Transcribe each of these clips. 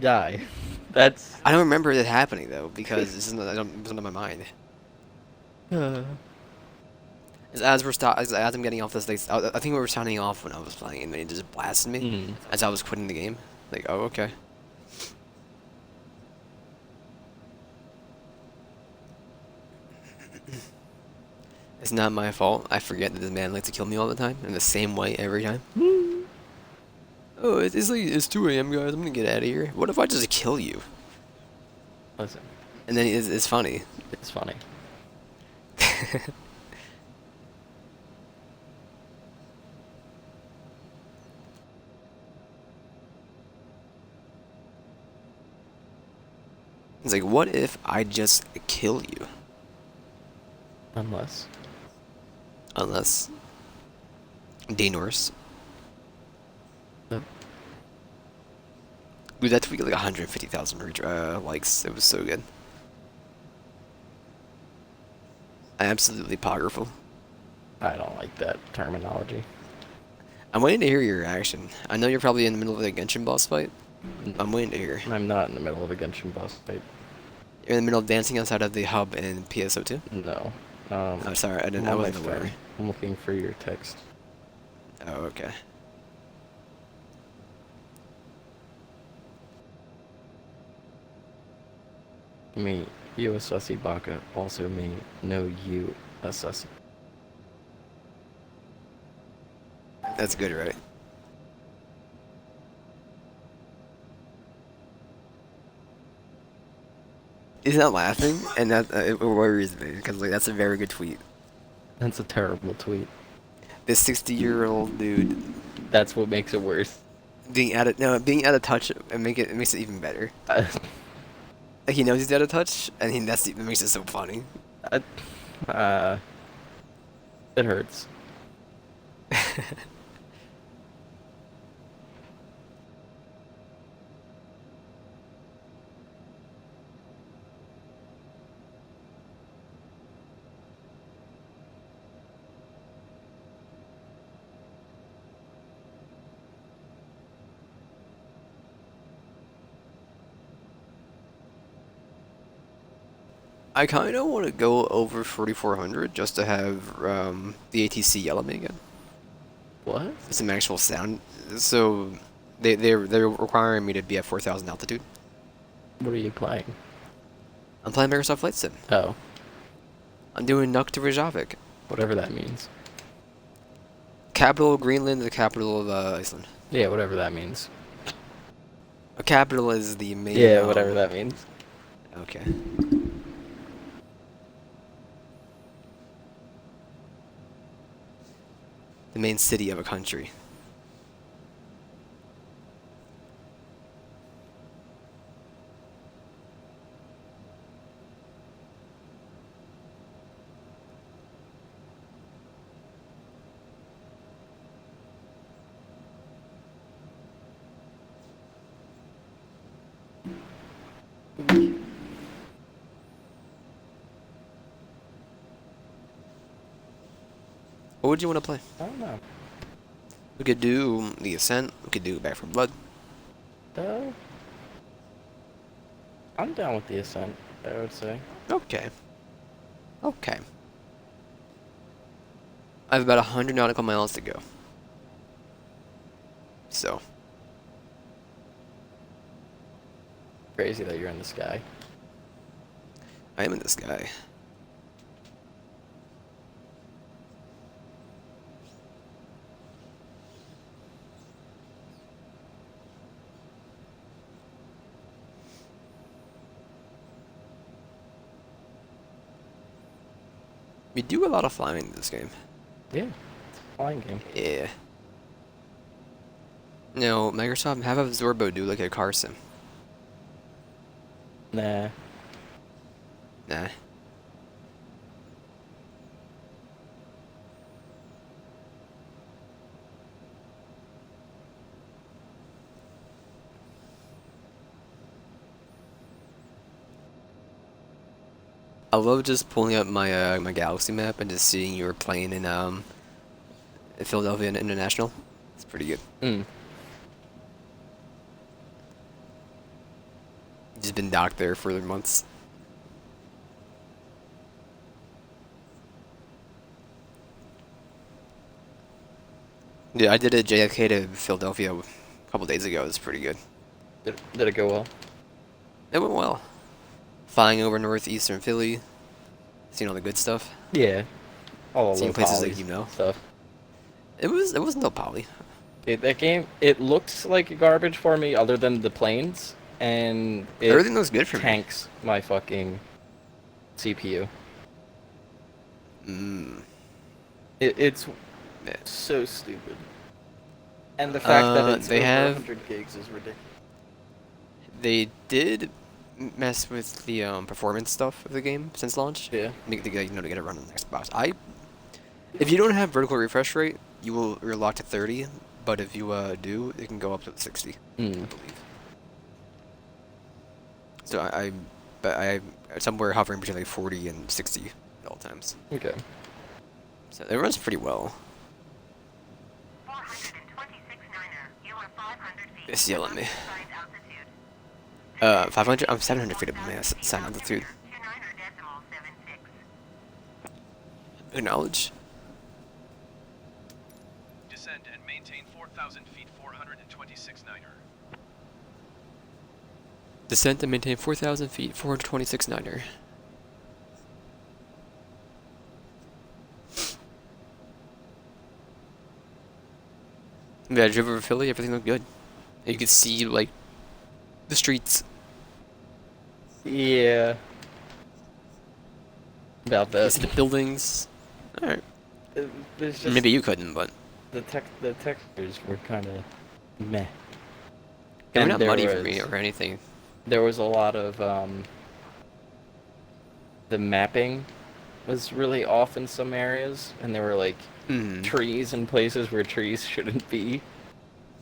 die. That's. I don't remember it happening though because it wasn't on my mind. As I'm getting off this, like, I think we were signing off when I was playing, and then he just blasted me Mm. as I was quitting the game. Like, oh, okay. It's not my fault. I forget that this man likes to kill me all the time in the same way every time. Oh, it's 2 a.m. guys. I'm gonna get out of here. What if I just kill you? Listen, And then it's funny. it's funny. It's like, what if I just kill you? Unless. Unless Danor's. Uh, Dude, that tweet got like 150,000 likes. It was so good. Absolutely apocryphal. I don't like that terminology. I'm waiting to hear your reaction. I know you're probably in the middle of a Genshin boss fight. I'm waiting to hear. I'm not in the middle of a Genshin boss fight. You're in the middle of dancing outside of the hub in PSO2? No. Oh, sorry, I'm I on my wasn't aware. phone. I'm looking for your text. Oh, okay. Me, you Asusi Baka, also me, no you Asusi. That's good, right? He's not laughing, and that it worries me because like that's a very good tweet. That's a terrible tweet. This 60-year-old dude That's what makes it worse. being out of touch and it makes it even better. I, Like he knows he's out of touch, and that makes it so funny. I, uh, it hurts. I kind of want to go over 4400 just to have the ATC yell at me again. What? Some actual sound. So they're requiring me to be at 4,000 altitude. What are you playing? I'm playing Microsoft Flight Sim. Oh, I'm doing Nuuk to Reykjavik. whatever that means. Capital of Greenland, the capital of Iceland. Yeah, whatever that means. A capital is the main. Yeah, whatever that means. Okay. The main city of a country. What would you want to play? I don't know. We could do the Ascent. We could do Back 4 Blood. Uh, I'm down with the Ascent, I would say. Okay. Okay. I have about 100 nautical miles to go. So, Crazy that you're in the sky. I am in this guy. We do a lot of flying in this game. Yeah, it's a flying game. Yeah. No, Microsoft, have Absorbo do like a car sim. Nah. Nah. I love just pulling up my my Galaxy map and just seeing you were playing in Philadelphia International. It's pretty good. Mm. Just been docked there for months. Yeah, I did a JFK to Philadelphia a couple days ago. It was pretty good. Did it go well? It went well. Flying over northeastern Philly, seeing all the good stuff. Yeah. All the Seeing low places poly like you know. stuff. It wasn't no poly. That game, it looks like garbage for me, other than the planes, and it Everything looks good for me. tanks my fucking CPU. It's Yeah. so stupid. And the fact that it's they over have- 100 gigs is ridiculous. They did mess with the performance stuff of the game since launch. Yeah. To get it run on the Xbox. If you don't have vertical refresh rate, you're locked at 30. But if you do, it can go up to 60. I believe. So I somewhere hovering between like 40 and 60 at all times. Okay. So it runs pretty well. 426 It's yelling at me. 500 500. I'm 700 feet above my sign altitude. Acknowledge. Descend and maintain 4,000 feet, 426 Niner. Descent and maintain 4,000 feet, 426 Niner. Yeah, I drove over Philly. Everything looked good. You could see like the streets. Yeah. About You see that. the buildings. All right. There's just Maybe you couldn't, but the textures were kind of meh. they're And not there muddy for me was- or anything. There was a lot of the mapping was really off in some areas, and there were like trees in places where trees shouldn't be,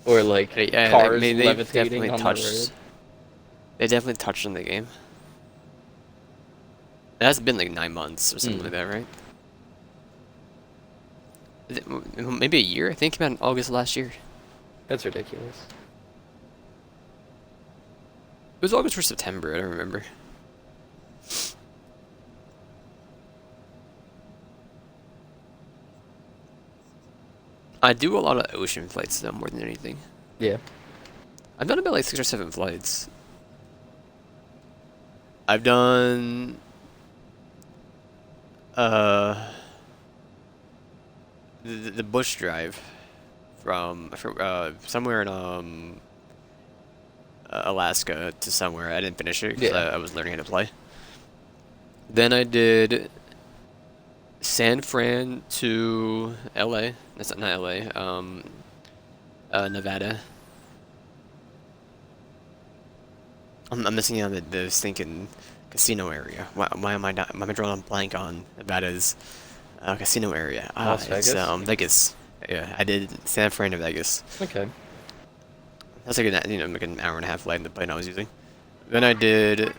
or like Yeah, cars they've levitating definitely on touched. the road. They definitely touched on the game. It has been like 9 months or something Mm. like that, right? Maybe a year. I think it came out in August last year. That's ridiculous. It was August or September. I don't remember. I do a lot of ocean flights though, more than anything. Yeah. I've done about like 6 or 7 flights. I've done the bush drive from somewhere in Alaska to somewhere. I didn't finish it because Yeah. I was learning how to play. Then I did San Fran to LA. That's not LA. Nevada. I'm missing out on the stinking casino area. Why am I not? Am I drawing a blank on Nevada's casino area? Las It's Vegas? Vegas. Yeah, I did San Fran to Vegas. Okay. That's like like an hour and a half flight in the plane I was using. Then I did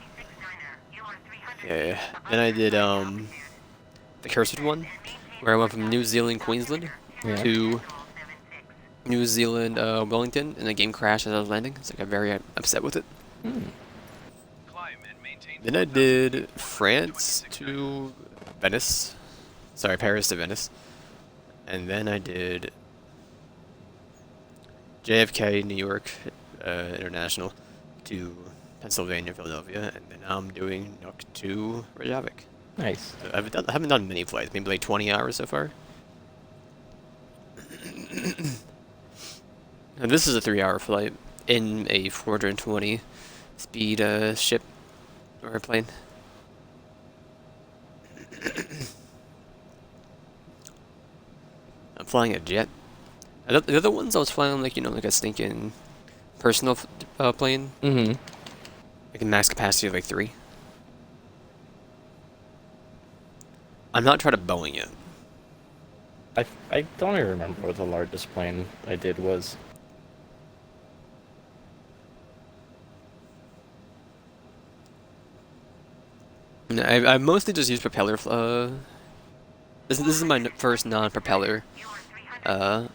yeah. Then I did the cursed one, where I went from New Zealand, Queensland, Yeah. to New Zealand, Wellington, and the game crashed as I was landing. So I got very upset with it. Climb and maintain. Then I did France to Venice. Sorry, Paris to Venice. And then I did JFK, New York International to Pennsylvania, Philadelphia. And then I'm doing Nuuk to Reykjavik. Nice. I haven't done many flights, maybe like 20 hours so far. And this is a 3-hour flight in a 420 speed ship or plane. I'm flying a jet. The other ones I was flying like like a stinking personal plane, Mm-hmm. like a max capacity of like 3. I'm not trying to Boeing it. I don't even remember what the largest plane I did was. No, I mostly just use propeller. This is my first non-propeller. No,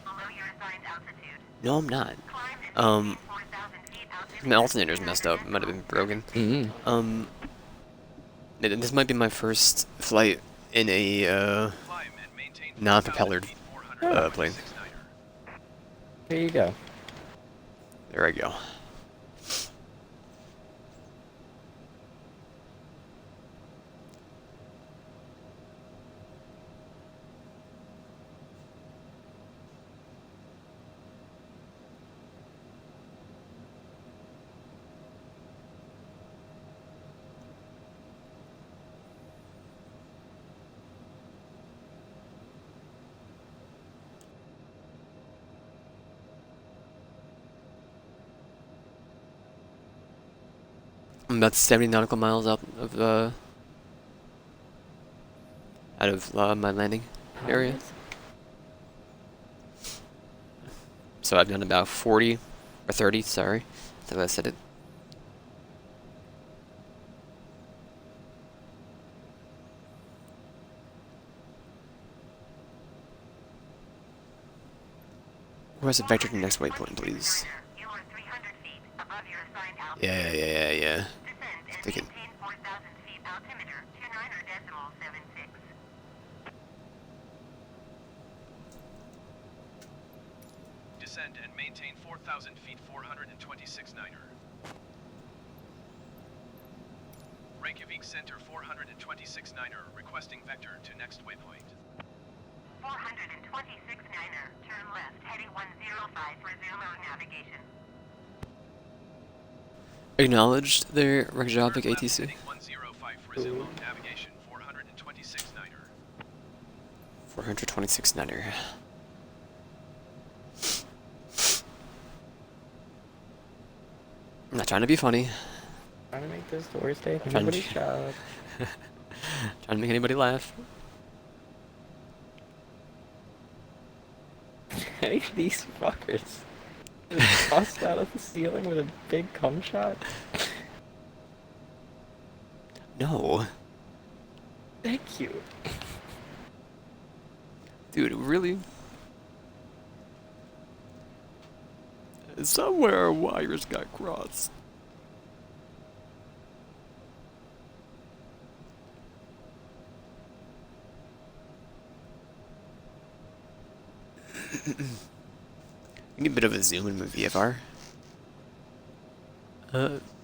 I'm not. My alternator's messed up. It might have been broken. Mm. This might be my first flight in a Climb and maintain 4,000 non-propellered feet, 400 plane. 26 niner. There you go. There I go. I'm about 70 nautical miles out of my landing area. So I've done about 40 or 30. Sorry, I think I said it. Where's the vector to the next waypoint, please? You are 300 feet above your assigned altitude. Yeah. Descend and Take it. maintain 4,000 feet altimeter, 29.76. Descend and maintain 4,000 feet, 426 niner. Reykjavik Center 426 niner, requesting vector to next waypoint. 426 niner, turn left, heading 105, resume our navigation. Acknowledged there, Reykjavik Turn left, ATC. heading 105, resume on navigation, 426 niner. 426 niner. I'm not trying to be funny. Trying to make this doors take Trying to- nobody's job. Trying to make anybody laugh. Any of these fuckers just bust out of the ceiling with a big cum shot? No. Thank you. Dude, really? Somewhere wires got crossed. We need a bit of a zoom in my VFR.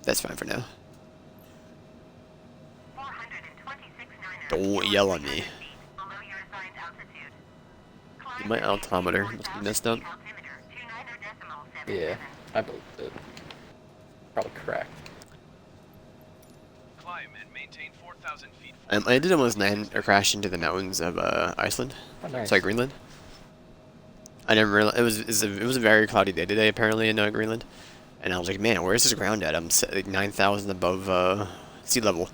That's fine for now. 426 niner. Don't yell at me. 300 feet below your assigned altitude. Climb My and altimeter maintain must be 4,000 messed up. feet altimeter, 29.77. Yeah, I believe it. Probably cracked. Climb and maintain 4,000 feet. I did almost land or crash into the mountains of Iceland. Oh, nice. Sorry, Greenland. I never realized it was a very cloudy day today apparently in Greenland, and I was like, man, where is this ground at? I'm like 9,000 above sea level,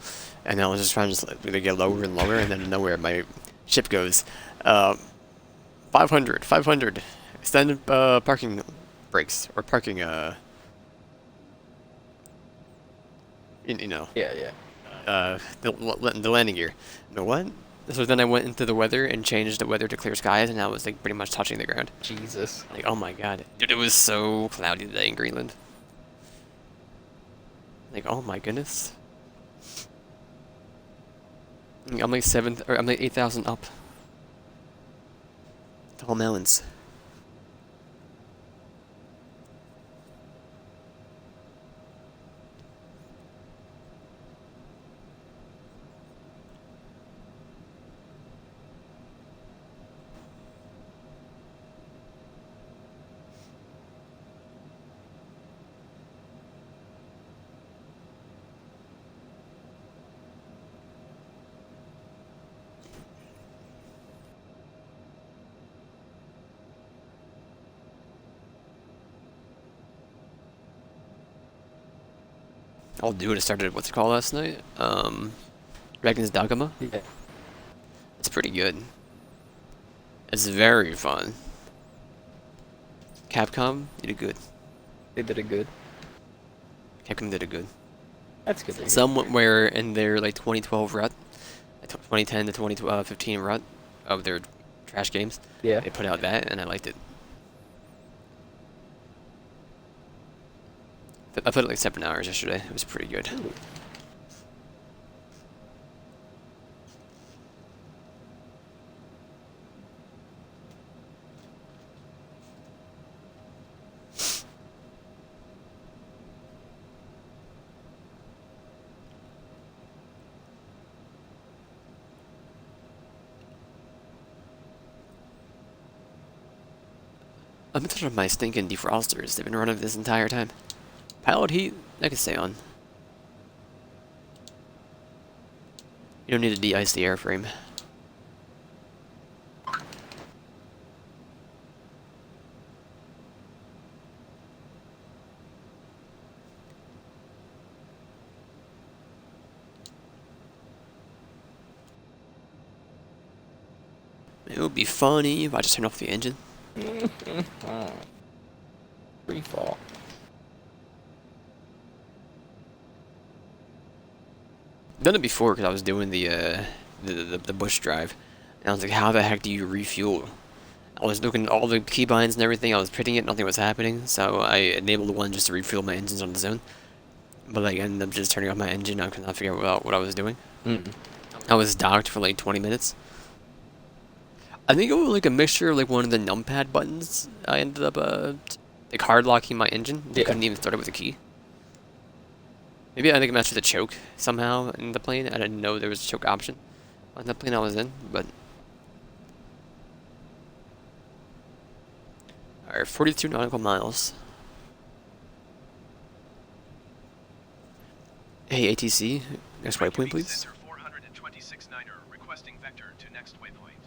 and I was just trying to get lower and lower, and then nowhere my ship goes 500 extended parking brakes or parking you know Yeah. the landing gear. No, what? So then I went into the weather and changed the weather to clear skies, and I was like pretty much touching the ground. Jesus. Like, oh my god. Dude, it was so cloudy today in Greenland. Like, oh my goodness. I'm like 8,000 up. Tall mountains. I'll do it. I started what's it called last night? Dragon's Dogma. Yeah. It's pretty good. It's very fun. Capcom did it good. They did it good. Capcom did it good. That's good. to hear. Somewhere in their like 2012 rut, 2010 to 2015 rut of their trash games, Yeah. they put out that, and I liked it. I put it like 7 hours yesterday. It was pretty good. Ooh. I'm in touch with my stinking defrosters. They've been running this entire time. Pilot heat, I can stay on. You don't need to de-ice the airframe. It would be funny if I just turned off the engine. Free fall. I've done it before because I was doing the bush drive. And I was like, how the heck do you refuel? I was looking at all the keybinds and everything. I was pitting it, nothing was happening. So I enabled one just to refuel my engines on its own. But like, I ended up just turning off my engine. I could not figure out what I was doing. I was docked for like 20 minutes. I think it was like a mixture of like one of the numpad buttons. I ended up like hard locking my engine. I couldn't even start it with a key. Maybe I think it matched with the choke somehow in the plane. I didn't know there was a choke option on the plane I was in, but. Alright, 42 nautical miles. Hey, ATC, next waypoint, please. Center 426 Niner, requesting vector to next waypoint.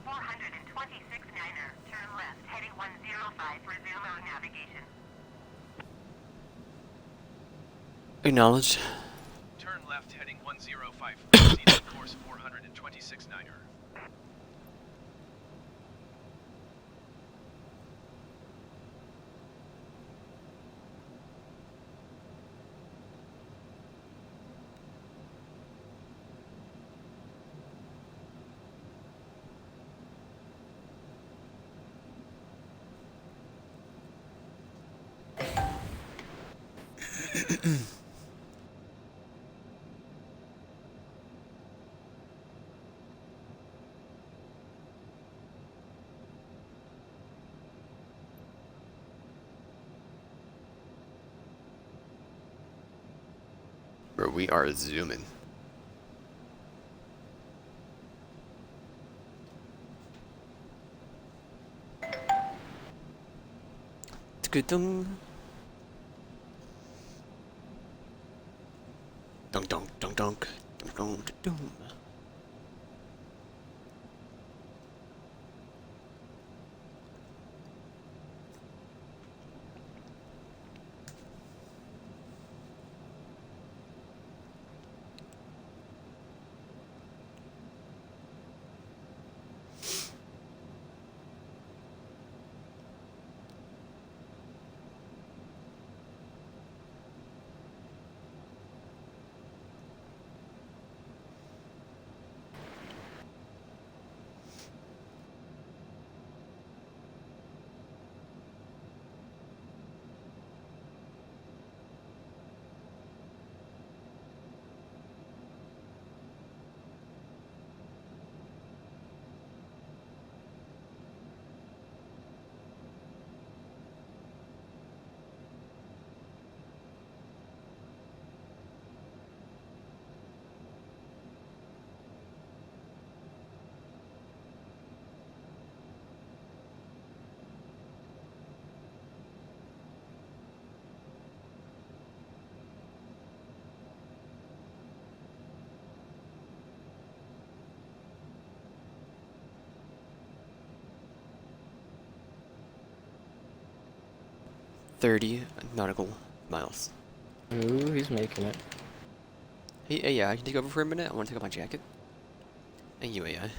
426 Niner, turn left, heading 105, resume on navigation. Acknowledged. Turn left, heading 105, proceed on course 426 Niner. Bro, we are zooming. Dunk, dunk, dunk, dunk, dunk, dunk, dunk, dunk. .30 nautical miles. Ooh, he's making it. Hey, AI, can you take over for a minute? I want to take off my jacket. Thank you, AI.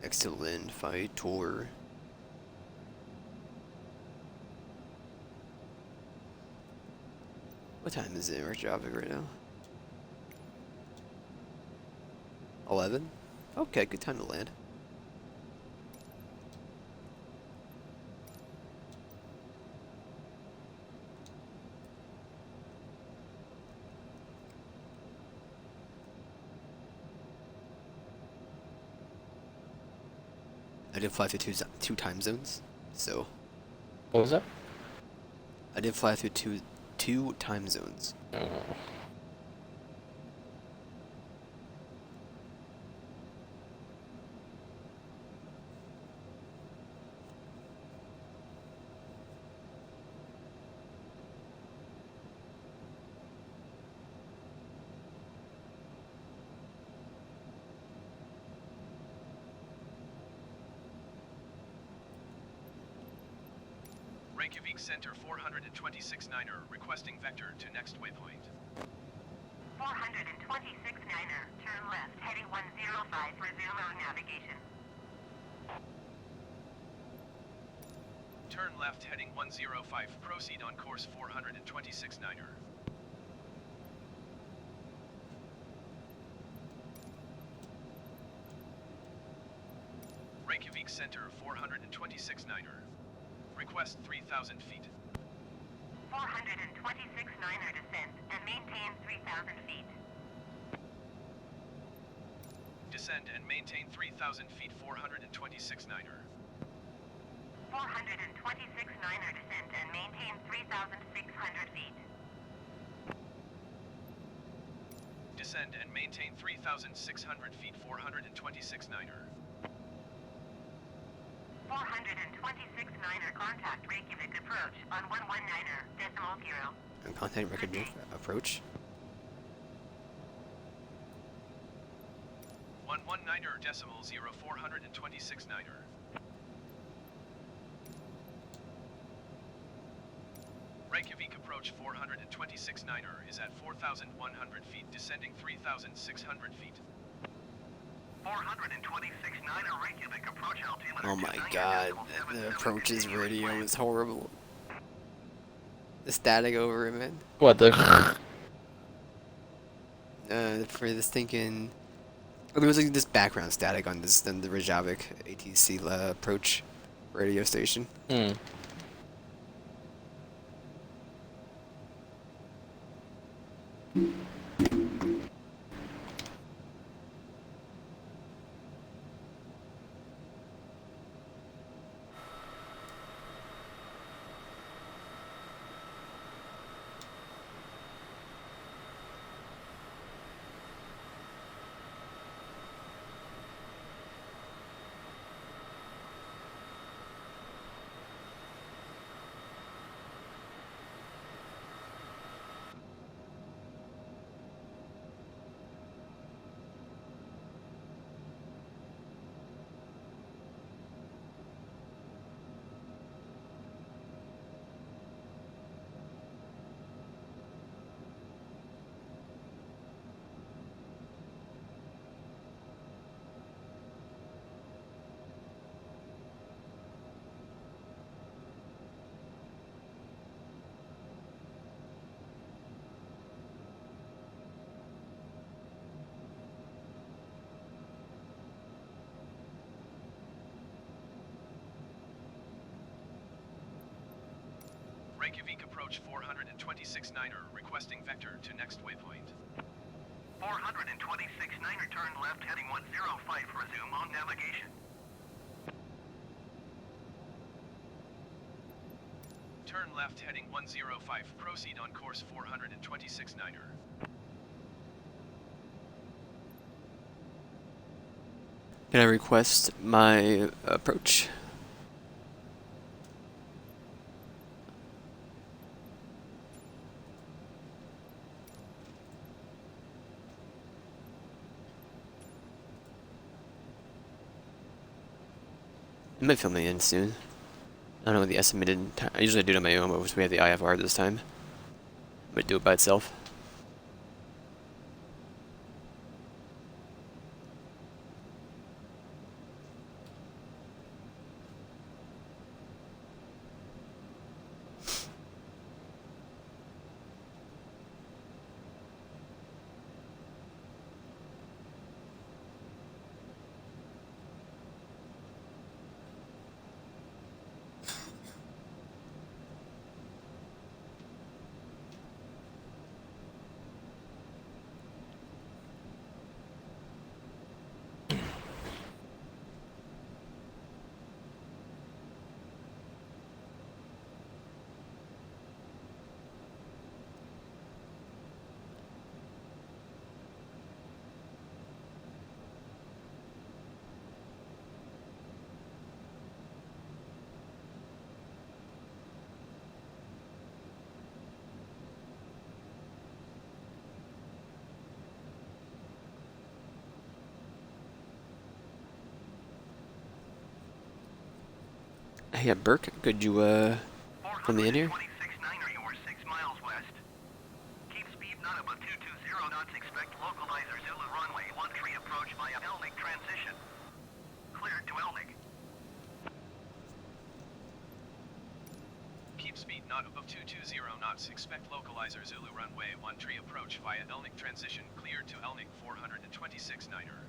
Excellent fight tour. What time is it in Reykjavik right now? 11? Okay, good time to land. I did fly through two time zones, so What was that? I did fly through two time zones. Oh. Reykjavik Center 426 Niner requesting vector to next waypoint. 426 Niner, turn left, heading 105, resume on navigation. Turn left heading 105, proceed on course 426 Niner. Reykjavik Center 426 Niner. Request 3,000 feet. 426 Niner descend and maintain 3,000 feet. Descend and maintain 3,000 feet 426 Niner. 426 Niner descend and maintain 3,600 feet. Descend and maintain 3,600 feet 426 Niner. 426 Niner, contact Reykjavik approach on 119er, decimal 0. And contact record approach. 119er decimal 0 426 Niner. Reykjavik approach 426 Niner is at 4,100 feet, descending 3,600 feet. 426 Niner Reykjavik approach altimeter. Oh my god, the approaches radio is horrible. The static over it, man. What the? For this thinking, there was like this background static on this the Reykjavik ATC approach radio station. Hmm. Reykjavik approach 426 Niner, requesting vector to next waypoint. 426 Niner, turn left heading 105, resume on navigation. Turn left heading 105, proceed on course 426 Niner. Can I request my approach? I might film it in soon. I don't know the estimated time. I usually do it on my own, but we have the IFR this time. Might do it by itself. Hey, Burke, could you, put me in here? 426 Niner, you are 6 miles west. Keep speed not above 220 knots. Expect localizer Zulu runway 13 approach via Elnick transition. Cleared to Elnick. Keep speed not above 220 knots. Expect localizer Zulu runway 13 approach via Elnick transition. Cleared to Elnick 426 Niner.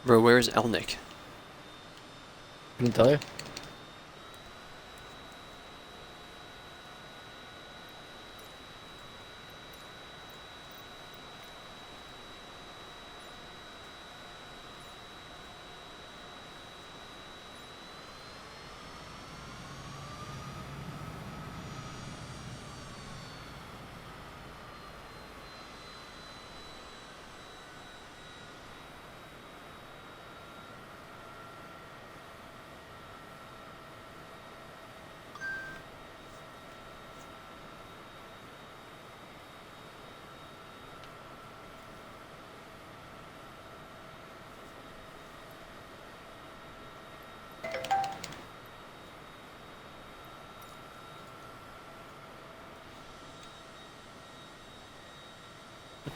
Bro, where's Elnick? Can tell you?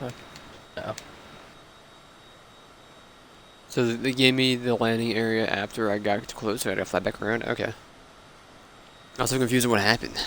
Okay. No. So they gave me the landing area after I got too close, so I had to fly back around? Okay. I was so confused on what happened.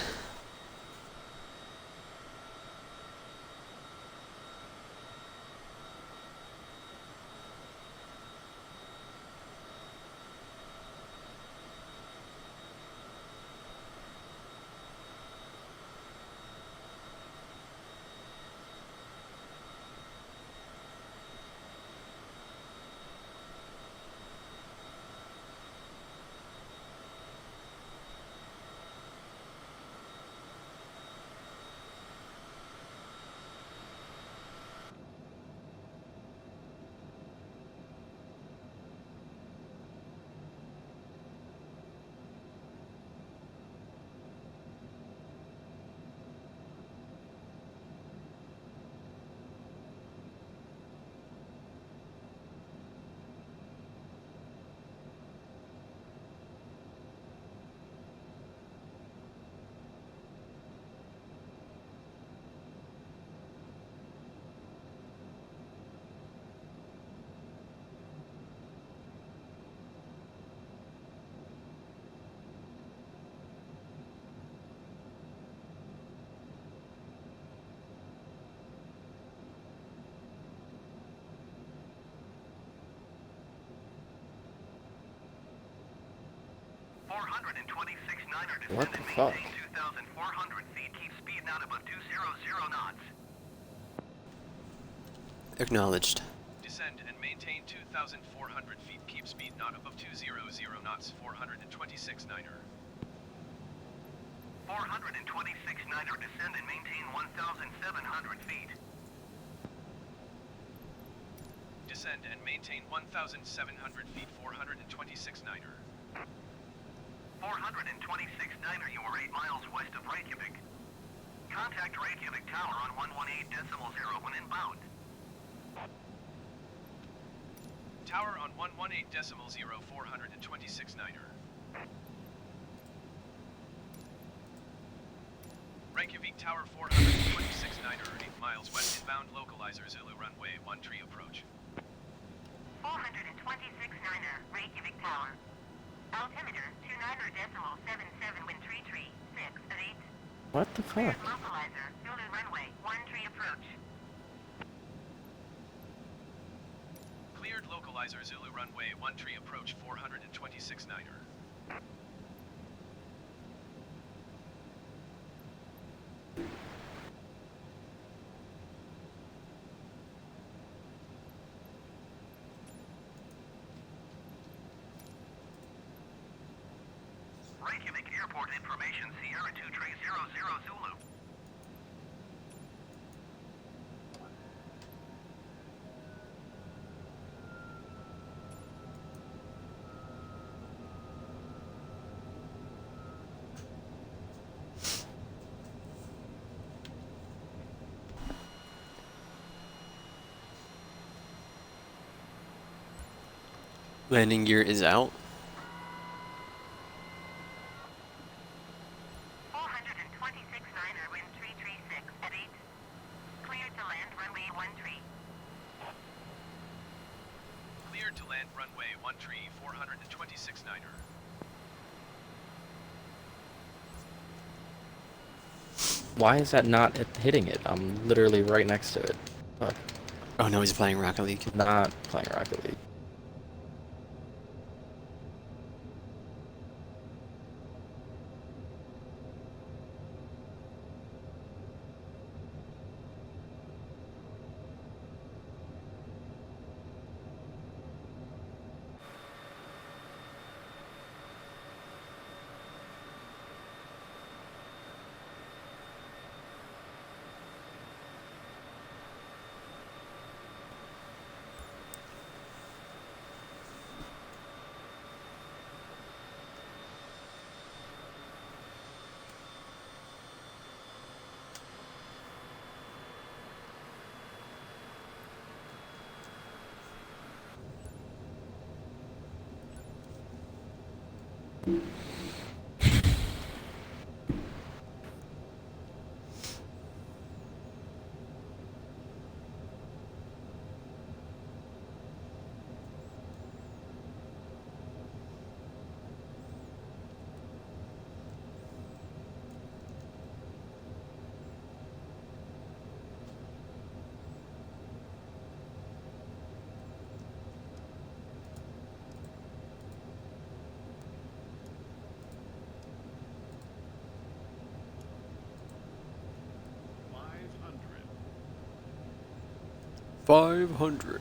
What the fuck? 2,400 feet. Keep speed not above 200 knots. Acknowledged. Descend and maintain 2,400 feet. Keep speed not above 200 knots. 426 Niner. 426 Niner. Descend and maintain 1,700 feet. Descend and maintain 1,700 feet. 426 Niner. 426 Niner, you are 8 miles west of Reykjavik. Contact Reykjavik Tower on 118.0 when inbound. Tower on 118.0, 426 Niner. Reykjavik Tower 426 Niner, 8 miles west inbound localizer Zulu runway 13 approach. 426 Niner, Reykjavik Tower. Altimeter 29.77 wind 336 at 8. What the fuck? Localizer, Zulu runway 13 approach. Cleared localizer Zulu runway 13 approach 426 Niner. Reykjavik Airport information, Sierra 2300 Zulu. Landing gear is out. 426 Niner, wind 336 at 8. Cleared to land runway 13. Cleared to land runway 13, 426 Niner. Why is that not hitting it? I'm literally right next to it. Fuck. Oh no, he's playing Rocket League. Not playing Rocket League. $500.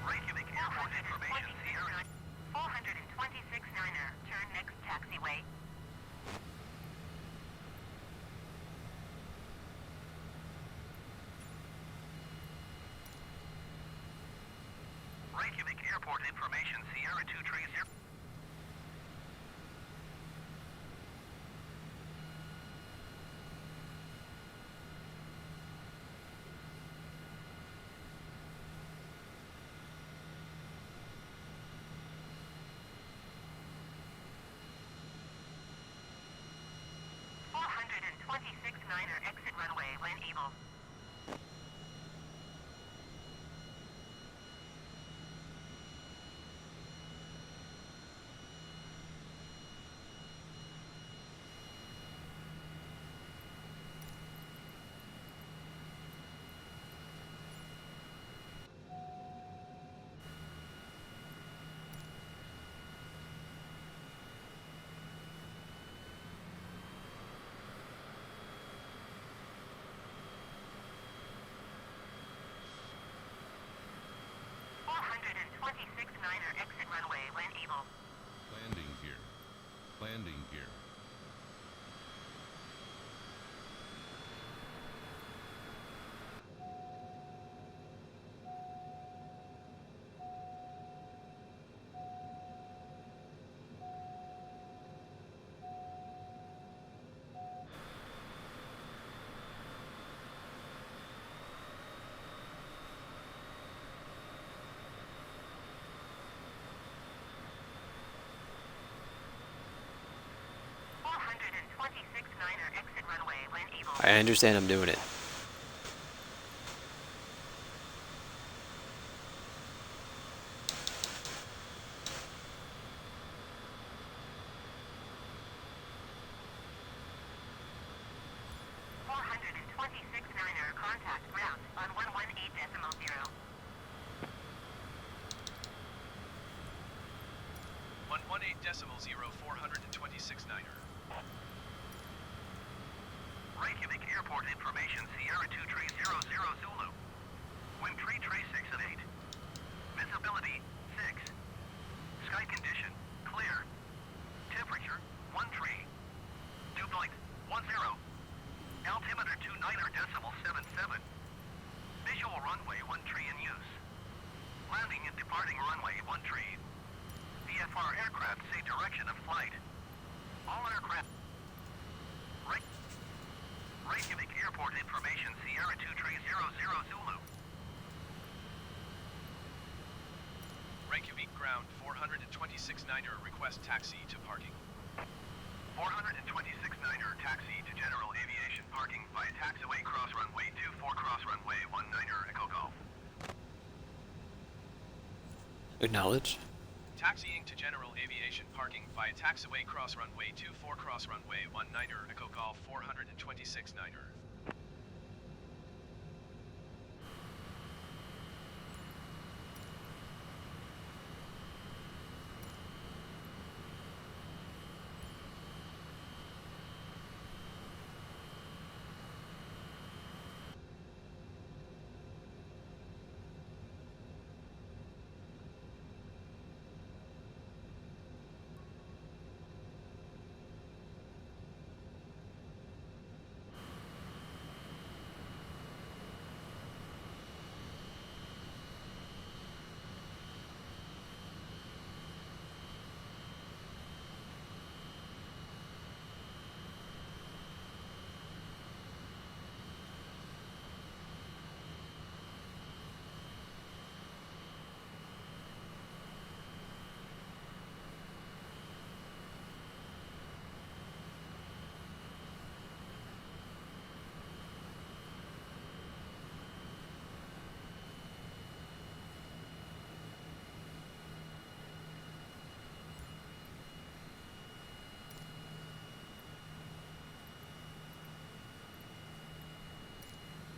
Reykjavik Airport information, Sierra. 426 Niner, turn next taxiway. Reykjavik Airport information, Sierra 230. Niner, exit runway when able. Niner, exit runway when able. Landing gear. Landing gear. Niner, exit runway when able. I understand I'm doing it. Contact ground on 118.0. 118.0 426 Niner. Reykjavik Airport information Sierra 2300 Zulu. Wind tree 6 at 8. Visibility 6. Sky condition clear. Temperature 1 tree. Dew point 10. Altimeter 29.77. Visual runway 1 tree in use. Landing and departing runway 1 tree. VFR aircraft say direction of flight. All aircraft. Reykjavik Airport information Sierra 2300 Zulu. Reykjavik ground 426 Niner, request taxi to parking. 426 Niner, taxi to General Aviation Parking via taxiway cross runway 24 cross runway 1 Niner Echo Golf. Acknowledge. Taxiing to General Aviation Parking via taxiway cross runway 24 cross runway 1 Niner Echo Golf 426 Niner.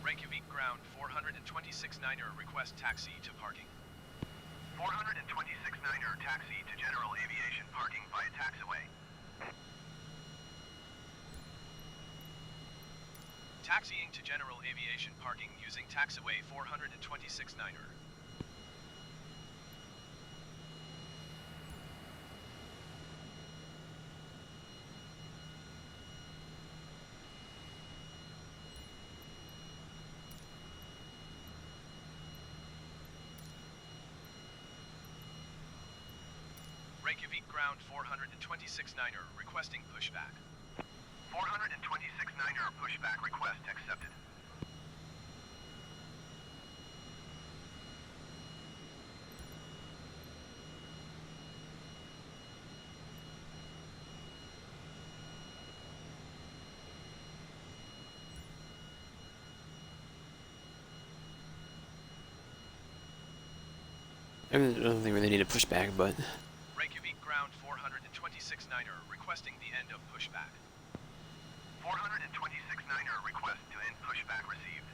Reykjavik ground 426 Niner, request taxi to parking. 426 Niner, taxi to General Aviation Parking via taxiway. Taxiing to General Aviation Parking using taxiway 426 Niner. Reykjavik ground 426 Niner, requesting pushback. 426 Niner, pushback request accepted. I don't think we really need a pushback, but Reykjavik ground 426 Niner, requesting the end of pushback. 426 Niner, request to end pushback received.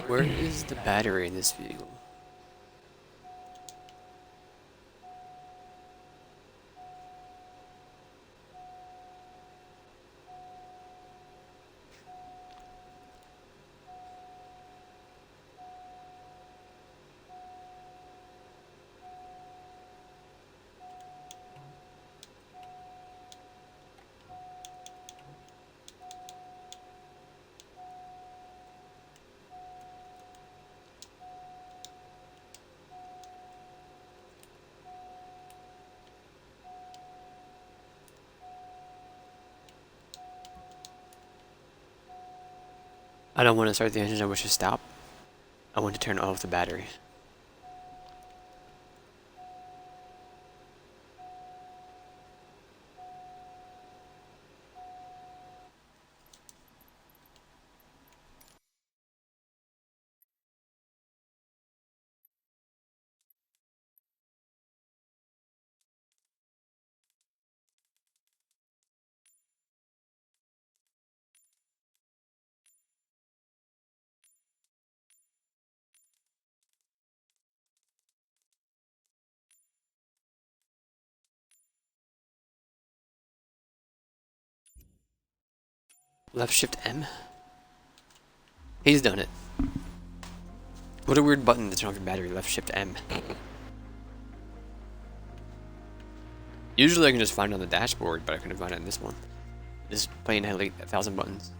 where is the battery in this vehicle? I don't want to start the engine, I wish to stop. I want to turn off the battery. Left shift M? He's done it. What a weird button to turn off your battery, left shift M. Usually I can just find it on the dashboard, but I couldn't find it on this one. This plane had like 1,000 buttons.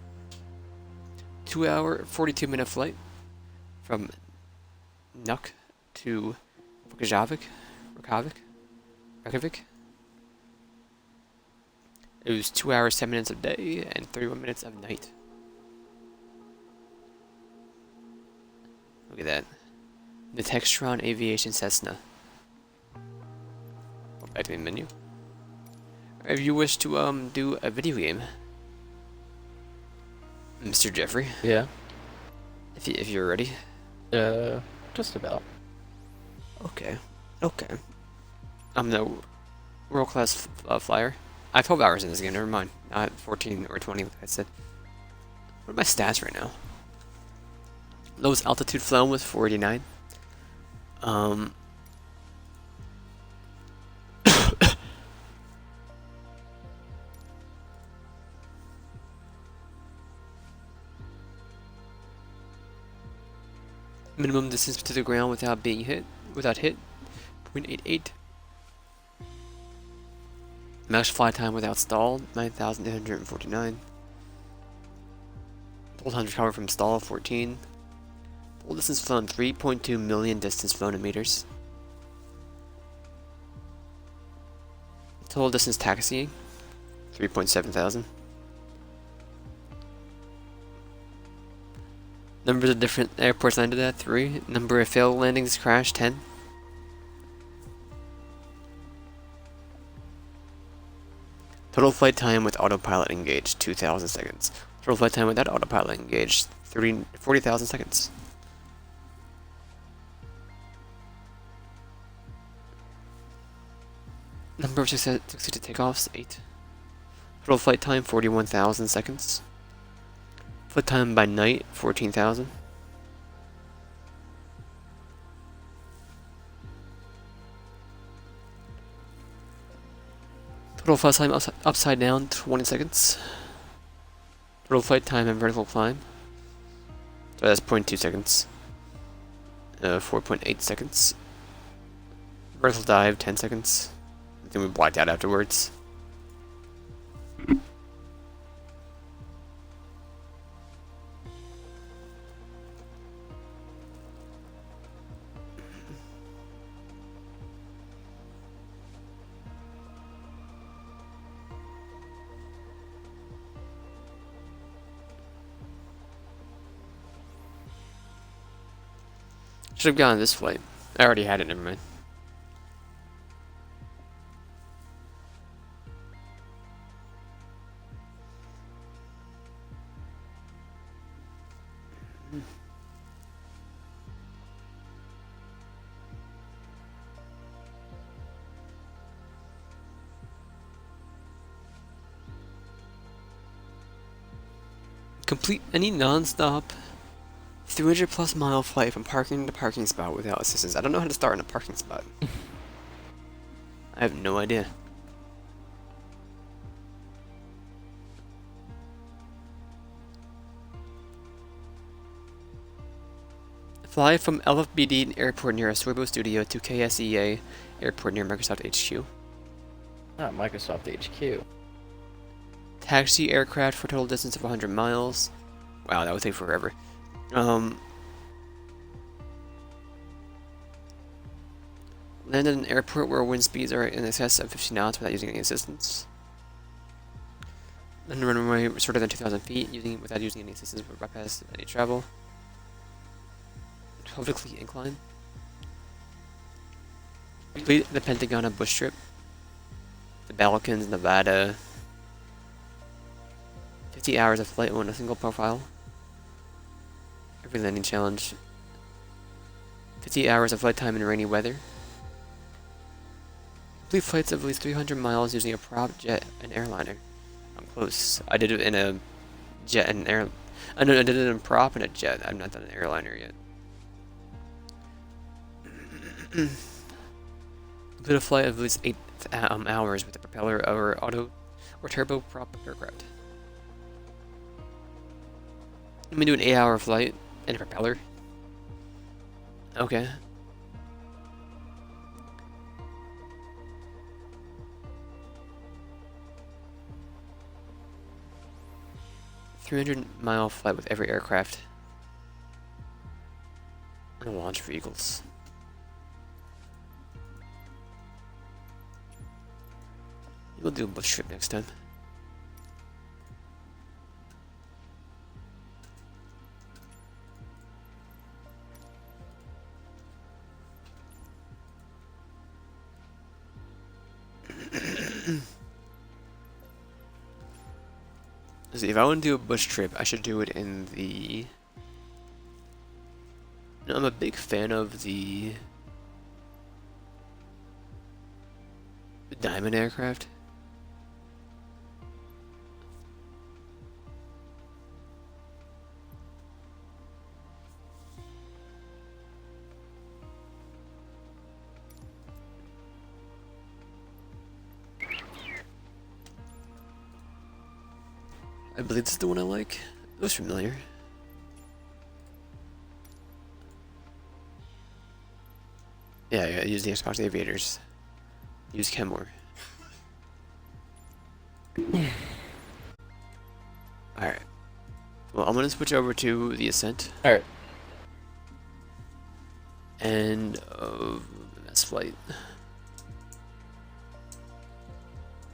2 hour, 42-minute flight from Nuuk to Reykjavik. It was 2 hours, 10 minutes of day, and 31 minutes of night. Look at that. The Textron Aviation Cessna. Go back to the menu. If you wish to do a video game, Mr. Jeffrey. Yeah. If you're ready. Just about. Okay. Okay. I'm the world-class flyer. I have 12 hours in this game, never mind. Not 14 or 20, like I said. What are my stats right now? Lowest altitude flown was 489. Minimum distance to the ground without hit, 0.88. Max flight time without stall, 9,849. Total time recovered from stall, 14. Total distance flown, 3.2 million distance flown in meters. Total distance taxiing, 3.7 thousand. Numbers of different airports landed at, 3. Number of failed landings crashed, 10. Total flight time with autopilot engaged, 2,000 seconds. Total flight time without autopilot engaged, 40,000 seconds. Number of succeeded takeoffs, 8. Total flight time, 41,000 seconds. Flight time by night, 14,000. Total flight time upside down, 20 seconds. Total flight time and vertical climb. So that's 0.2 seconds. 4.8 seconds. Vertical dive, 10 seconds. I think we blacked out afterwards. Should have gone this flight. I already had it, never mind. Complete any non-stop 300 plus mile flight from parking to parking spot without assistance. I don't know how to start in a parking spot. I have no idea. Fly from LFBD airport near Oswego Studio to KSEA airport near Microsoft HQ. Not Microsoft HQ. Taxi aircraft for a total distance of 100 miles. Wow, that would take forever. Land at an airport where wind speeds are in excess of 50 knots without using any assistance. Then runway shorter than 2,000 feet, without using any assistance for bypass any travel. 12-degree incline. Complete the Pentagon on bush trip. The Balkans, Nevada. 50 hours of flight on a single profile. Every landing challenge. 50 hours of flight time in rainy weather. Complete flights of at least 300 miles using a prop, jet, and airliner. I'm close. I did it in a jet and air. I did it in a prop and a jet. I've not done an airliner yet. Complete a flight of at least 8 hours with a propeller or auto or turboprop aircraft. Let me do an 8-hour flight and a propeller. Okay. $300-mile flight with every aircraft. And a launch vehicles. We'll do a bush trip next time. See, if I want to do a bush trip, I should do it in the... No, I'm a big fan of the Diamond aircraft. I believe this is the one I like. It looks familiar. Yeah, use the Xbox Aviators. Use Kenmore. Alright. Well, I'm gonna switch over to the Ascent. Alright. And mass flight.